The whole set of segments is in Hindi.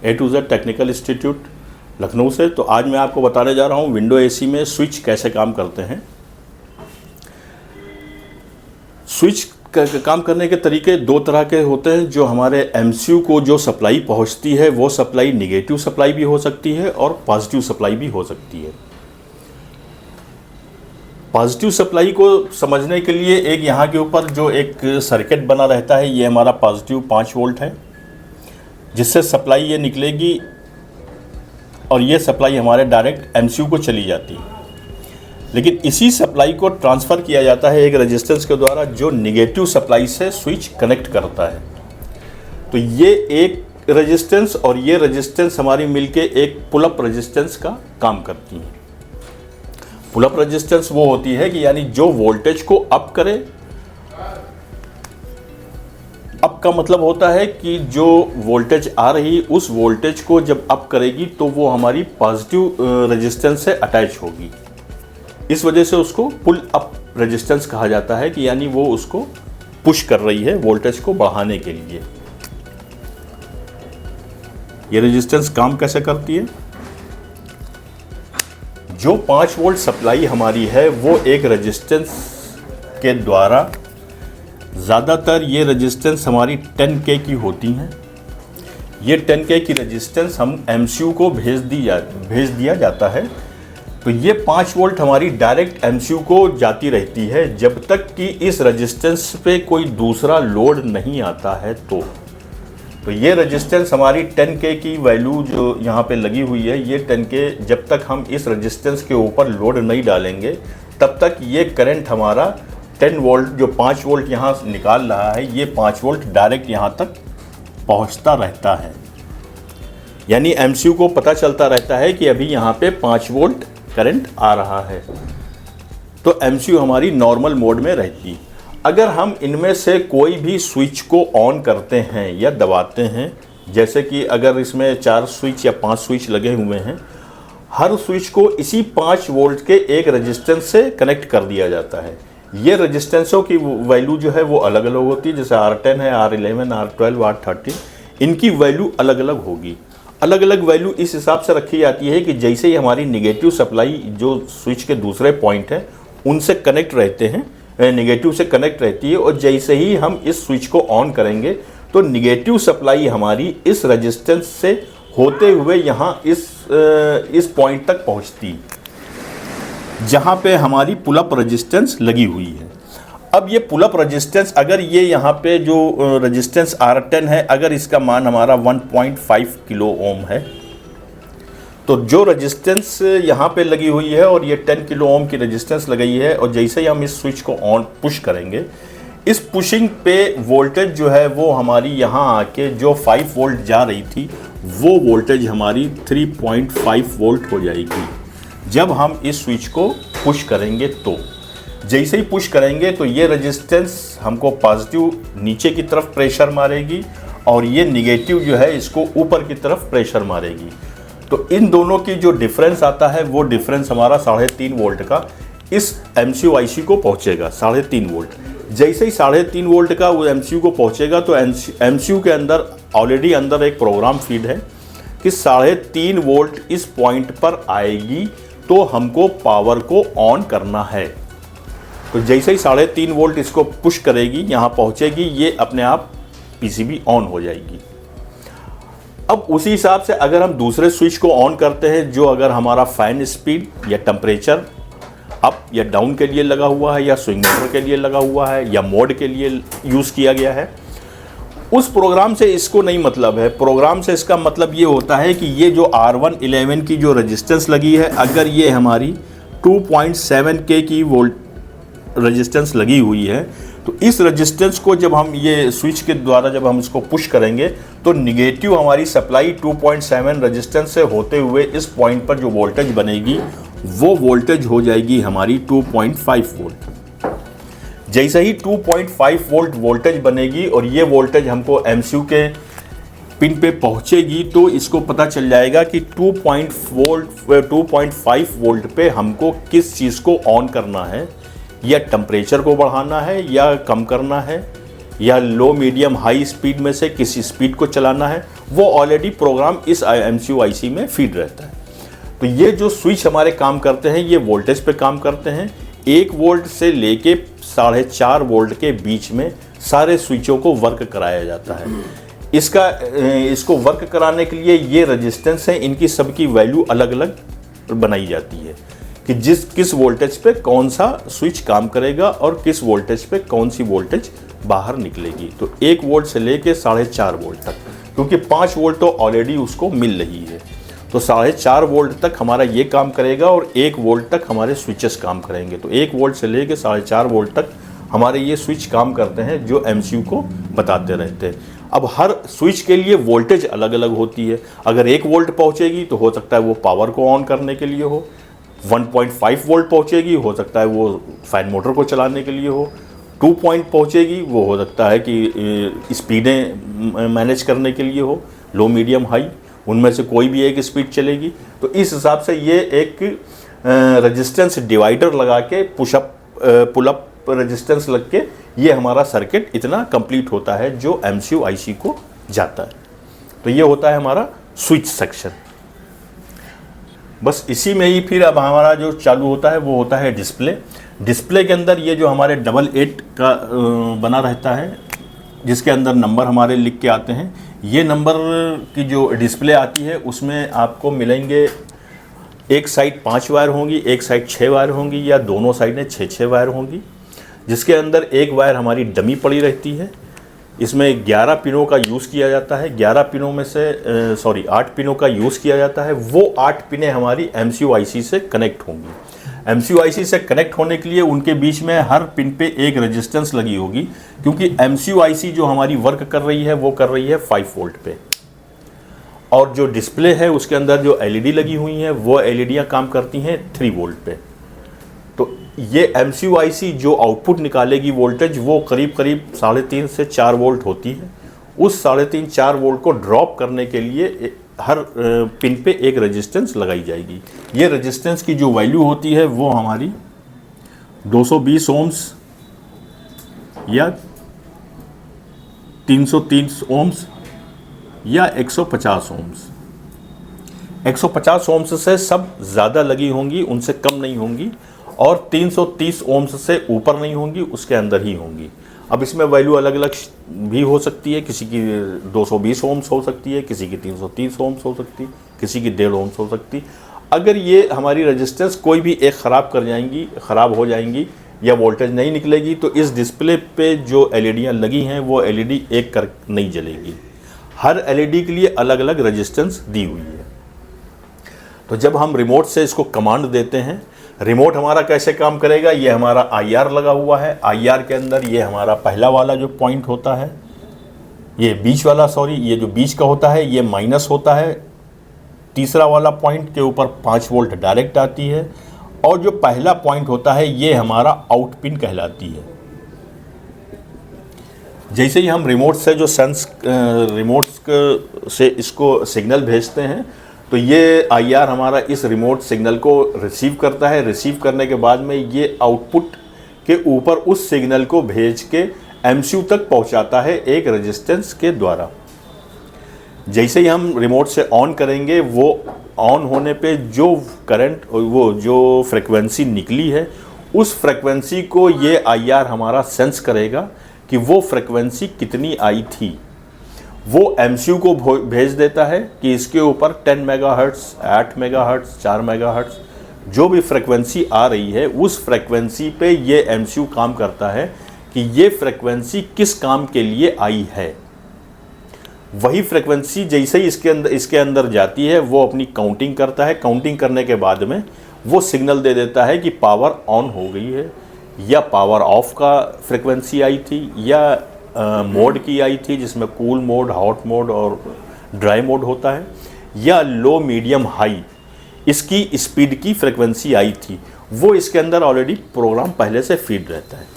A to Z technical institute Lucknow से। तो आज मैं आपको बताने जा रहा हूँ विंडो एसी में स्विच कैसे काम करते हैं। स्विच काम करने के तरीके दो तरह के होते हैं। जो हमारे एमसीयू को जो सप्लाई पहुँचती है वो सप्लाई निगेटिव सप्लाई भी हो सकती है और पॉजिटिव सप्लाई भी हो सकती है। पॉजिटिव सप्लाई को समझने के लिए एक यहाँ के ऊपर जो एक सर्किट बना रहता है, ये हमारा पॉजिटिव 5 वोल्ट है जिससे सप्लाई ये निकलेगी और ये सप्लाई हमारे डायरेक्ट एमसीयू को चली जाती है। लेकिन इसी सप्लाई को ट्रांसफ़र किया जाता है एक रेजिस्टेंस के द्वारा जो निगेटिव सप्लाई से स्विच कनेक्ट करता है। तो ये एक रेजिस्टेंस और ये रेजिस्टेंस हमारी मिलके एक पुल अप रेजिस्टेंस का काम करती है। पुल अप रेजिस्टेंस वो होती है कि यानी जो वोल्टेज को अप करे। अप का मतलब होता है कि जो वोल्टेज आ रही उस वोल्टेज को जब अप करेगी तो वो हमारी पॉजिटिव रेजिस्टेंस से अटैच होगी। इस वजह से उसको पुल अप रेजिस्टेंस कहा जाता है कि यानी वो उसको पुश कर रही है वोल्टेज को बढ़ाने के लिए। ये रेजिस्टेंस काम कैसे करती है? जो 5 वोल्ट सप्लाई हमारी है वो एक रेजिस्टेंस के द्वारा, ज़्यादातर ये रेजिस्टेंस हमारी 10K की होती हैं। ये 10K की रेजिस्टेंस हम एमसीयू को भेज दिया जाता है। तो ये 5 वोल्ट हमारी डायरेक्ट एमसीयू को जाती रहती है जब तक कि इस रेजिस्टेंस पे कोई दूसरा लोड नहीं आता है। तो ये रेजिस्टेंस हमारी 10K की वैल्यू जो यहाँ पे लगी हुई है, ये 10K जब तक हम इस रेजिस्टेंस के ऊपर लोड नहीं डालेंगे तब तक ये करंट हमारा 10 वोल्ट जो 5 वोल्ट यहाँ निकाल रहा है, ये 5 वोल्ट डायरेक्ट यहाँ तक पहुँचता रहता है। यानी एमसीयू को पता चलता रहता है कि अभी यहाँ पे 5 वोल्ट करंट आ रहा है। तो एमसीयू हमारी नॉर्मल मोड में रहती है। अगर हम इनमें से कोई भी स्विच को ऑन करते हैं या दबाते हैं, जैसे कि अगर इसमें 4 स्विच या 5 स्विच लगे हुए हैं, हर स्विच को इसी 5 वोल्ट के एक रेजिस्टेंस से कनेक्ट कर दिया जाता है। ये रेजिस्टेंसों की वैल्यू जो है वो अलग अलग होती है। जैसे R10 है, R11, R12, R13, इनकी वैल्यू अलग अलग होगी। अलग अलग वैल्यू इस हिसाब से रखी जाती है कि जैसे ही हमारी निगेटिव सप्लाई जो स्विच के दूसरे पॉइंट हैं उनसे कनेक्ट रहते हैं, निगेटिव से कनेक्ट रहती है, और जैसे ही हम इस स्विच को ऑन करेंगे तो निगेटिव सप्लाई हमारी इस रेजिस्टेंस से होते हुए यहाँ इस पॉइंट तक पहुँचती है जहाँ पे हमारी पुल अप रेजिस्टेंस लगी हुई है। अब ये पुल अप रेजिस्टेंस, अगर ये यहाँ पे जो रेजिस्टेंस R10 है, अगर इसका मान हमारा 1.5 किलो ओम है, तो जो रेजिस्टेंस यहाँ पे लगी हुई है और ये 10 किलो ओम की रेजिस्टेंस लगी है, और जैसे ही हम इस स्विच को ऑन पुश करेंगे, इस पुशिंग पे वोल्टेज जो है वो हमारी यहाँ आके जो 5 वोल्ट जा रही थी वो वोल्टेज हमारी 3.5 वोल्ट हो जाएगी जब हम इस स्विच को पुश करेंगे। तो जैसे ही पुश करेंगे तो ये रेजिस्टेंस हमको पॉजिटिव नीचे की तरफ प्रेशर मारेगी और ये निगेटिव जो है इसको ऊपर की तरफ प्रेशर मारेगी। तो इन दोनों की जो डिफरेंस आता है वो डिफरेंस हमारा 3.5 वोल्ट का इस एमसीयू आईसी को पहुंचेगा। 3.5 वोल्ट जैसे ही 3.5 वोल्ट का वो एमसीयू को पहुंचेगा तो एमसीयू के अंदर ऑलरेडी अंदर एक प्रोग्राम फीड है कि 3.5 वोल्ट इस पॉइंट पर आएगी तो हमको पावर को ऑन करना है। तो जैसे ही 3.5 वोल्ट इसको पुश करेगी, यहाँ पहुँचेगी, ये अपने आप पीसीबी ऑन हो जाएगी। अब उसी हिसाब से अगर हम दूसरे स्विच को ऑन करते हैं जो अगर हमारा फैन स्पीड या टेम्परेचर अप या डाउन के लिए लगा हुआ है या स्विंग मोटर के लिए लगा हुआ है या मोड के लिए यूज़ किया गया है, उस प्रोग्राम से इसको नहीं मतलब है। प्रोग्राम से इसका मतलब ये होता है कि ये जो R111 की जो रेजिस्टेंस लगी है, अगर ये हमारी 2.7K की वोल्ट रेजिस्टेंस लगी हुई है, तो इस रेजिस्टेंस को जब हम ये स्विच के द्वारा जब हम इसको पुश करेंगे तो निगेटिव हमारी सप्लाई 2.7 रेजिस्टेंस से होते हुए इस पॉइंट पर जो वोल्टेज बनेगी वो वोल्टेज हो जाएगी हमारी 2.5 वोल्ट। जैसे ही 2.5 वोल्ट वोल्टेज बनेगी और ये वोल्टेज हमको एमसीयू के पिन पे पहुंचेगी तो इसको पता चल जाएगा कि 2.5 वोल्ट पे हमको किस चीज़ को ऑन करना है, या टेम्परेचर को बढ़ाना है या कम करना है, या लो मीडियम हाई स्पीड में से किसी स्पीड को चलाना है, वो ऑलरेडी प्रोग्राम इस MCU IC में फीड रहता है। तो ये जो स्विच हमारे काम करते हैं ये वोल्टेज पे काम करते हैं। 1 वोल्ट से लेके 4.5 वोल्ट के बीच में सारे स्विचों को वर्क कराया जाता है। इसको वर्क कराने के लिए ये रेजिस्टेंस है, इनकी सबकी वैल्यू अलग अलग बनाई जाती है कि किस वोल्टेज पे कौन सा स्विच काम करेगा और किस वोल्टेज पे कौन सी वोल्टेज बाहर निकलेगी। तो 1 वोल्ट से लेके 4.5 वोल्ट तक, क्योंकि 5 वोल्ट तो ऑलरेडी उसको मिल रही है, तो 4.5 वोल्ट तक हमारा ये काम करेगा और 1 वोल्ट तक हमारे स्विचेस काम करेंगे। तो 1 वोल्ट से लेके 4.5 वोल्ट तक हमारे ये स्विच काम करते हैं जो MCU को बताते रहते हैं। अब हर स्विच के लिए वोल्टेज अलग अलग होती है। अगर 1 वोल्ट पहुंचेगी तो हो सकता है वो पावर को ऑन करने के लिए हो, 1.5 वोल्ट पहुंचेगी हो सकता है वो फैन मोटर को चलाने के लिए हो, 2 पॉइंट पहुंचेगी वो हो सकता है कि स्पीडें मैनेज करने के लिए हो, लो मीडियम हाई, उनमें से कोई भी एक स्पीड चलेगी। तो इस हिसाब से ये एक रेजिस्टेंस डिवाइडर लगा के पुल अप रेजिस्टेंस लग के ये हमारा सर्किट इतना कंप्लीट होता है जो MCU IC को जाता है। तो ये होता है हमारा स्विच सेक्शन। बस इसी में ही फिर अब हमारा जो चालू होता है वो होता है डिस्प्ले। डिस्प्ले के अंदर ये जो हमारे 88 का बना रहता है, जिसके अंदर नंबर हमारे लिख के आते हैं। ये नंबर की जो डिस्प्ले आती है उसमें आपको मिलेंगे, एक साइड 5 वायर होंगी, एक साइड 6 वायर होंगी, या दोनों साइडें 6 वायर होंगी, जिसके अंदर एक वायर हमारी डमी पड़ी रहती है। इसमें 11 पिनों का यूज़ किया जाता है। 11 पिनों में से 8 पिनों का यूज़ किया जाता है। वो 8 पिनें हमारी MCU IC से कनेक्ट होंगी। MCU IC से कनेक्ट होने के लिए उनके बीच में हर पिन पे एक रेजिस्टेंस लगी होगी, क्योंकि MCU IC जो हमारी वर्क कर रही है वो कर रही है 5 वोल्ट पे, और जो डिस्प्ले है उसके अंदर जो LED लगी हुई हैं वो LEDयाँ काम करती हैं 3 वोल्ट पे। तो ये MCU IC जो आउटपुट निकालेगी वोल्टेज वो करीब 3.5 से 4 वोल्ट होती है। उस 3.5-4 वोल्ट को ड्रॉप करने के लिए हर पिन पे एक रेजिस्टेंस लगाई जाएगी। ये रेजिस्टेंस की जो वैल्यू होती है वो हमारी 220 ओम्स या 330 ओम्स या 150 ओम्स। 150 ओम्स से सब ज़्यादा लगी होंगी, उनसे कम नहीं होंगी, और 330 ओम्स से ऊपर नहीं होंगी, उसके अंदर ही होंगी। अब इसमें वैल्यू अलग अलग भी हो सकती है, किसी की 220 ओम्स हो सकती है, किसी की 330 ओम्स हो सकती है, किसी की 1.5 ओम्स हो सकती है। अगर ये हमारी रेजिस्टेंस कोई भी एक ख़राब हो जाएंगी या वोल्टेज नहीं निकलेगी तो इस डिस्प्ले पे जो LEDयाँ लगी हैं वो LED एक कर नहीं जलेगी। हर LED के लिए अलग अलग रेजिस्टेंस दी हुई है। तो जब हम रिमोट से इसको कमांड देते हैं, रिमोट हमारा कैसे काम करेगा, ये हमारा IR लगा हुआ है। IR के अंदर ये हमारा पहला वाला जो पॉइंट होता है, ये बीच वाला, ये जो बीच का होता है ये माइनस होता है। तीसरा वाला पॉइंट के ऊपर 5 वोल्ट डायरेक्ट आती है, और जो पहला पॉइंट होता है ये हमारा आउट पिन कहलाती है। जैसे ही हम रिमोट से इसको सिग्नल भेजते हैं तो ये IR हमारा इस रिमोट सिग्नल को रिसीव करता है। रिसीव करने के बाद में ये आउटपुट के ऊपर उस सिग्नल को भेज के MCU तक पहुंचाता है एक रेजिस्टेंस के द्वारा। जैसे ही हम रिमोट से ऑन करेंगे, वो ऑन होने पे जो करंट, वो जो फ्रिक्वेंसी निकली है उस फ्रिक्वेंसी को ये IR हमारा सेंस करेगा कि वो फ्रिक्वेंसी कितनी आई थी। वो MCU को भेज देता है कि इसके ऊपर 10 मेगाहर्ट्ज़, 8 मेगाहर्ट्ज़, 4 मेगाहर्ट्ज़ जो भी फ्रिक्वेंसी आ रही है उस फ्रिक्वेंसी पे ये MCU काम करता है कि ये फ्रिक्वेंसी किस काम के लिए आई है। वही फ्रिक्वेंसी जैसे ही इसके अंदर जाती है वो अपनी काउंटिंग करता है। काउंटिंग करने के बाद में वो सिग्नल दे देता है कि पावर ऑन हो गई है, या पावर ऑफ का फ्रिक्वेंसी आई थी, या मोड की आई थी जिसमें कूल मोड, हॉट मोड और ड्राई मोड होता है, या लो मीडियम हाई इसकी स्पीड की फ्रिक्वेंसी आई थी। वो इसके अंदर ऑलरेडी प्रोग्राम पहले से फीड रहता है।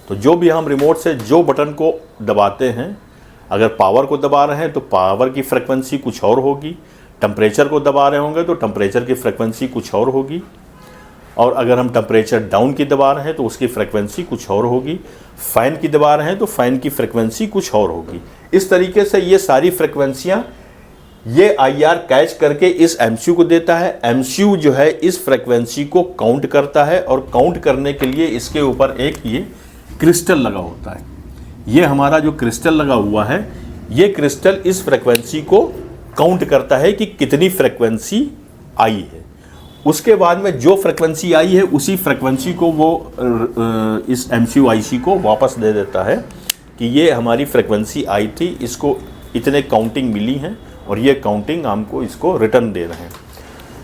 तो जो भी हम रिमोट से जो बटन को दबाते हैं, अगर पावर को दबा रहे हैं तो पावर की फ्रिक्वेंसी कुछ और होगी, टेम्परेचर को दबा रहे होंगे तो टेम्परेचर की फ्रिक्वेंसी कुछ और होगी, और अगर हम टेम्परेचर डाउन की दबा रहे हैं तो उसकी फ्रिक्वेंसी कुछ और होगी, फ़ैन की दबा रहे हैं तो फ़ैन की फ्रिक्वेंसी कुछ और होगी। इस तरीके से ये सारी फ्रिक्वेंसियाँ ये IR कैच करके इस MCU को देता है। MCU जो है इस फ्रीक्वेंसी को काउंट करता है और काउंट करने के लिए इसके ऊपर एक ये क्रिस्टल लगा होता है। ये हमारा जो क्रिस्टल लगा हुआ है, ये क्रिस्टल इस फ्रीक्वेंसी को काउंट करता है कि कितनी फ्रीक्वेंसी आई है। उसके बाद में जो फ्रीक्वेंसी आई है उसी फ्रीक्वेंसी को वो इस MCU IC को वापस दे देता है कि ये हमारी फ्रीक्वेंसी आई थी, इसको इतने काउंटिंग मिली हैं और ये काउंटिंग हमको इसको रिटर्न दे रहे हैं।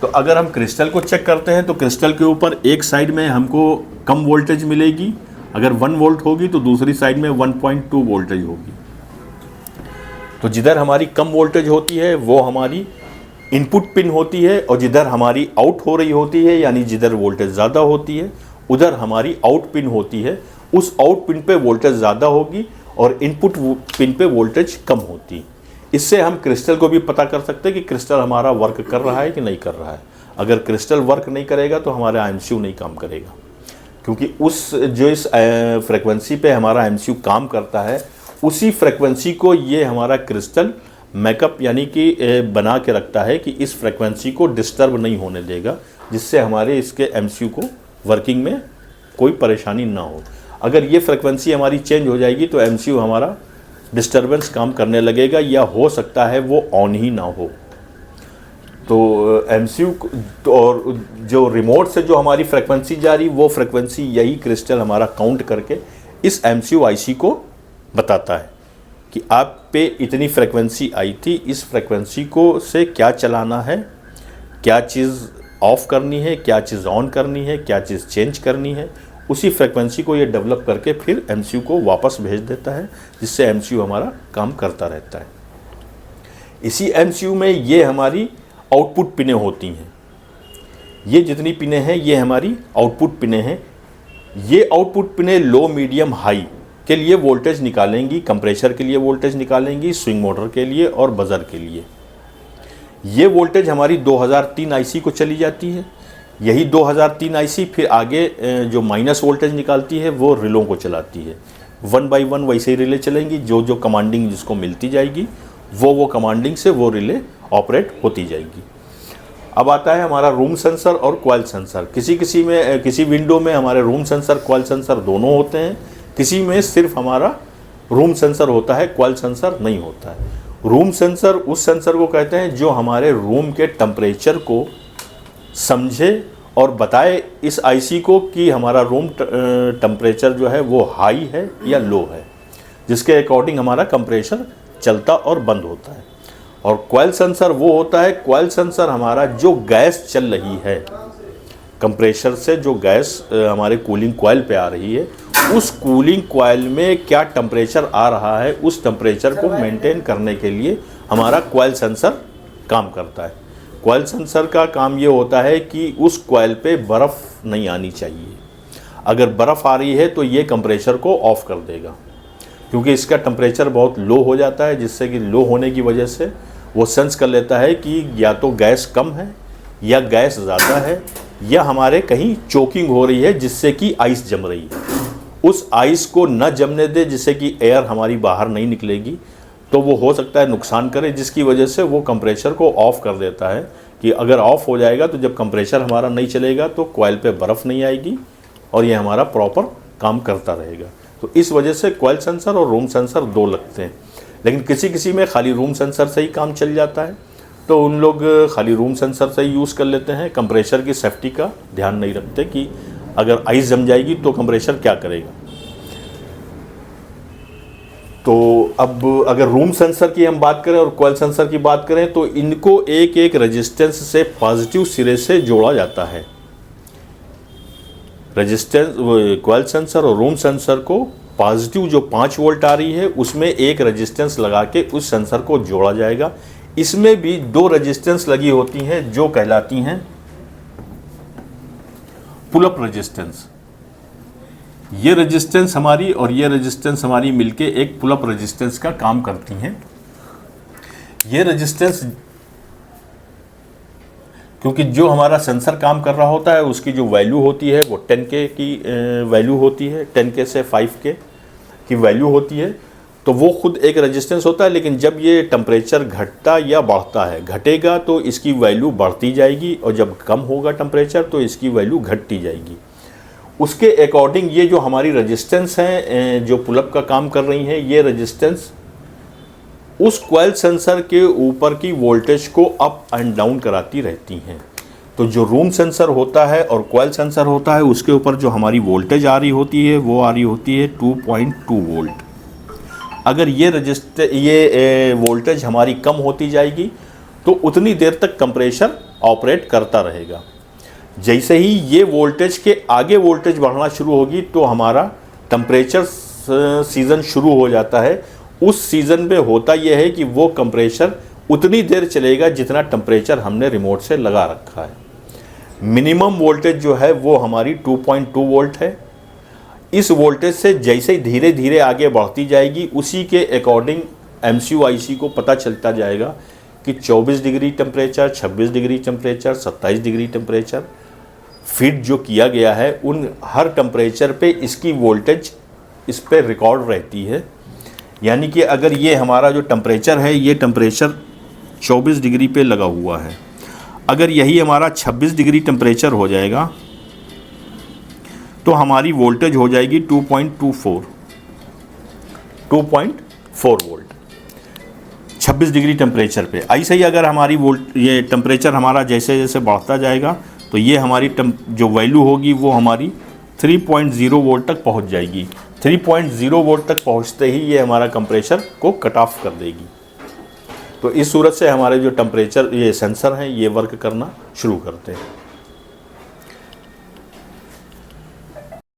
तो अगर हम क्रिस्टल को चेक करते हैं तो क्रिस्टल के ऊपर एक साइड में हमको कम वोल्टेज मिलेगी, अगर 1 वोल्ट होगी तो दूसरी साइड में 1.2 वोल्टेज होगी। तो जिधर हमारी कम वोल्टेज होती है वो हमारी इनपुट पिन होती है, और जिधर हमारी आउट हो रही होती है यानी जिधर वोल्टेज ज़्यादा होती है उधर हमारी आउट पिन होती है। उस आउट पिन पे वोल्टेज ज़्यादा होगी और इनपुट पिन पे वोल्टेज कम होती है। इससे हम क्रिस्टल को भी पता कर सकते हैं कि क्रिस्टल हमारा वर्क कर रहा है कि नहीं कर रहा है। अगर क्रिस्टल वर्क नहीं करेगा तो हमारा MCU नहीं काम करेगा, क्योंकि इस फ्रीक्वेंसी पे हमारा MCU काम करता है, उसी फ्रीक्वेंसी को ये हमारा क्रिस्टल मैकअप यानी कि बना के रखता है कि इस फ्रीक्वेंसी को डिस्टर्ब नहीं होने देगा, जिससे हमारे इसके MCU को वर्किंग में कोई परेशानी ना हो। अगर ये फ्रीक्वेंसी हमारी चेंज हो जाएगी तो MCU हमारा डिस्टर्बेंस काम करने लगेगा, या हो सकता है वो ऑन ही ना हो। तो MCU और जो रिमोट से जो हमारी फ्रीक्वेंसी जा रही वो फ्रीक्वेंसी यही क्रिस्टल हमारा काउंट करके इस MCU IC को बताता है कि आप पे इतनी फ्रीक्वेंसी आई थी, इस फ्रीक्वेंसी को से क्या चलाना है, क्या चीज़ ऑफ़ करनी है, क्या चीज़ ऑन करनी है, क्या चीज़ चेंज करनी है। उसी फ्रीक्वेंसी को ये डेवलप करके फिर MCU को वापस भेज देता है, जिससे MCU हमारा काम करता रहता है। इसी MCU में ये हमारी आउटपुट पिनें होती हैं। ये जितनी पिनें हैं ये हमारी आउटपुट पिनें हैं। ये आउटपुट पिनें लो, मीडियम, हाई के लिए वोल्टेज निकालेंगी, कंप्रेसर के लिए वोल्टेज निकालेंगी, स्विंग मोटर के लिए और बज़र के लिए। ये वोल्टेज हमारी 2003 IC को चली जाती है। यही 2003 IC फिर आगे जो माइनस वोल्टेज निकालती है वो रिलों को चलाती है। 1 बाई 1 वैसे ही रिले चलेंगी, जो कमांडिंग जिसको मिलती जाएगी वो कमांडिंग से वो रिले ऑपरेट होती जाएगी। अब आता है हमारा रूम सेंसर और कॉइल सेंसर। किसी विंडो में हमारे रूम सेंसर, कॉइल सेंसर दोनों होते हैं, किसी में सिर्फ हमारा रूम सेंसर होता है, कॉइल सेंसर नहीं होता है। रूम सेंसर उस सेंसर को कहते हैं जो हमारे रूम के टेम्परेचर को समझे और बताए इस IC को कि हमारा रूम टेम्परेचर जो है वो हाई है या लो है, जिसके अकॉर्डिंग हमारा कंप्रेसर चलता और बंद होता है। और कॉइल सेंसर वो होता है, कॉइल सेंसर हमारा जो गैस चल रही है कंप्रेसर से, जो गैस हमारे कूलिंग कॉइल पे आ रही है, उस कूलिंग कॉइल में क्या टेम्परेचर आ रहा है उस टेम्परेचर को मेंटेन करने के लिए हमारा कॉइल सेंसर काम करता है। कॉइल सेंसर का काम ये होता है कि उस कॉइल पे बर्फ़ नहीं आनी चाहिए। अगर बर्फ़ आ रही है तो ये कंप्रेसर को ऑफ़ कर देगा, क्योंकि इसका टेम्परेचर बहुत लो हो जाता है, जिससे कि लो होने की वजह से वो सेंस कर लेता है कि या तो गैस कम है या गैस ज़्यादा है, या हमारे कहीं चोकिंग हो रही है जिससे कि आइस जम रही है। उस आइस को न जमने दे, जिससे कि एयर हमारी बाहर नहीं निकलेगी, तो वो हो सकता है नुकसान करे, जिसकी वजह से वो कंप्रेसर को ऑफ़ कर देता है कि अगर ऑफ़ हो जाएगा तो जब कंप्रेसर हमारा नहीं चलेगा तो कॉइल पे बर्फ़ नहीं आएगी और ये हमारा प्रॉपर काम करता रहेगा। तो इस वजह से कॉइल सेंसर और रूम सेंसर दो लगते हैं, लेकिन किसी में खाली रूम सेंसर से ही काम चल जाता है, तो उन लोग खाली रूम सेंसर से ही यूज़ कर लेते हैं। कंप्रेसर की सेफ्टी का ध्यान नहीं रखते कि अगर आइस जम जाएगी तो कंप्रेसर क्या करेगा। तो अब अगर रूम सेंसर की हम बात करें और कॉइल सेंसर की बात करें तो इनको एक एक रेजिस्टेंस से पॉजिटिव सिरे से जोड़ा जाता है। रेजिस्टेंस कॉइल सेंसर और रूम सेंसर को पॉजिटिव जो 5 वोल्ट आ रही है उसमें एक रेजिस्टेंस लगा के उस सेंसर को जोड़ा जाएगा। इसमें भी 2 रेजिस्टेंस लगी होती हैं जो कहलाती हैं पुल अप रेजिस्टेंस। ये रेजिस्टेंस हमारी और ये रेजिस्टेंस हमारी मिलके एक पुल अप रेजिस्टेंस का काम करती हैं। ये रेजिस्टेंस, क्योंकि जो हमारा सेंसर काम कर रहा होता है उसकी जो वैल्यू होती है वो 10K की वैल्यू होती है, 10K से 5K की वैल्यू होती है। तो वो खुद एक रेजिस्टेंस होता है, लेकिन जब ये टेम्परेचर घटता या बढ़ता है, घटेगा तो इसकी वैल्यू बढ़ती जाएगी और जब कम होगा टेम्परेचर तो इसकी वैल्यू घटती जाएगी। उसके अकॉर्डिंग ये जो हमारी रेजिस्टेंस हैं जो पुल अप का काम कर रही हैं, ये रेजिस्टेंस उस कॉइल सेंसर के ऊपर की वोल्टेज को अप एंड डाउन कराती रहती हैं। तो जो रूम सेंसर होता है और कॉइल सेंसर होता है, उसके ऊपर जो हमारी वोल्टेज आ रही होती है वो आ रही होती है 2.2 वोल्ट। अगर ये वोल्टेज हमारी कम होती जाएगी तो उतनी देर तक कंप्रेसर ऑपरेट करता रहेगा। जैसे ही ये वोल्टेज के आगे वोल्टेज बढ़ना शुरू होगी तो हमारा टेम्परेचर सीज़न शुरू हो जाता है। उस सीज़न में होता यह है कि वो कंप्रेसर उतनी देर चलेगा जितना टेम्परेचर हमने रिमोट से लगा रखा है। मिनिमम वोल्टेज जो है वो हमारी 2.2 वोल्ट है। इस वोल्टेज से जैसे धीरे धीरे आगे बढ़ती जाएगी, उसी के अकॉर्डिंग MCU-IC को पता चलता जाएगा कि 24 degree temperature, 26 degree temperature, 27 degree temperature fit जो किया गया है, उन हर टेम्परेचर पे इसकी वोल्टेज इस पर रिकॉर्ड रहती है। यानी कि अगर ये हमारा जो टेम्परेचर है, ये टेम्परेचर 24 डिग्री पे लगा हुआ है, अगर यही हमारा 26 डिग्री टेम्परेचर हो जाएगा तो हमारी वोल्टेज हो जाएगी 2.4 वोल्ट 26 डिग्री टेम्परेचर पे। ऐसे ही अगर हमारी ये टेम्परेचर हमारा जैसे जैसे बढ़ता जाएगा तो ये हमारी जो वैल्यू होगी वो हमारी 3.0 वोल्ट तक पहुंच जाएगी। 3.0 वोल्ट तक पहुंचते ही ये हमारा कंप्रेसर को कट ऑफ कर देगी। तो इस सूरत से हमारे जो टेम्परेचर ये सेंसर हैं ये वर्क करना शुरू करते हैं।